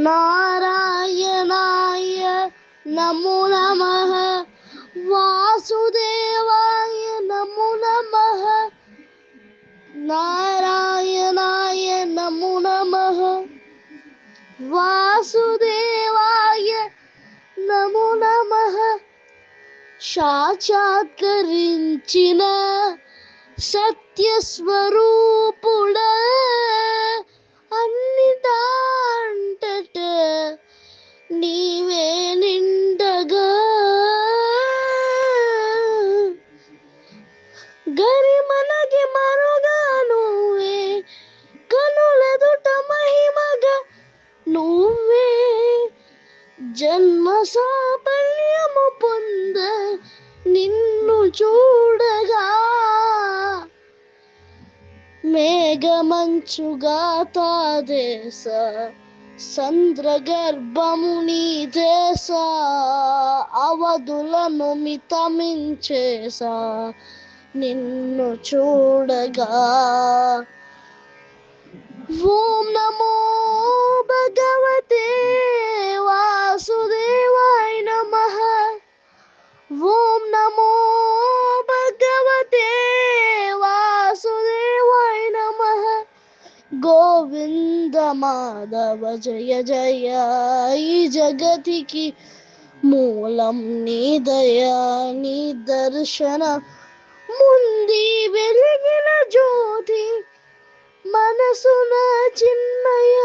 నారాయణాయ నమో నమః, వాసుదేవాయ నమో నమః, నారాయణాయ నమో నమః, వాసుదేవాయ నమో నమః. సాక్షాత్కరించిన సత్యస్వరూపుడ, అన్నిటంతట నీవే నిండగా, గరిమనగి మరుగా నువ్వే, కనులెదుట మహిమగా నువ్వే, జన్మ సాఫల్యము పొంద నిన్ను చూడగా, మేఘమంచుగా తాదేశ సంద్రగర్భము నీ దేశ, అవధులను మితమించేసా నిన్ను చూడగా. ఓం నమో భగవతే వాసుదేవాయ నమః, ఓం నమో భగవతే వాసుదేవాయ నమః. గోవింద మాధవ జయ జయ, ఈ జగతికి మూలం నీ దయా, నీ దర్శన ముంది వెలిగిన జ్యోతి, మనసున చిన్మయ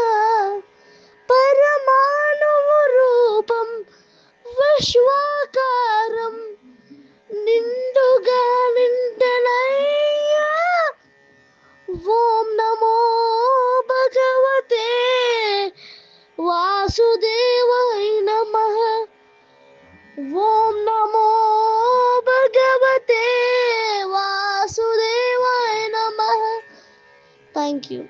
పరమాణువు రూపం, విశ్వాకారం నిండుగా నిండనయ్యా. ఓం నమో భగవతే వాసుదేవాయ నమః, ఓం నమో భగవతే వాసుదేవాయ నమః. Thank you.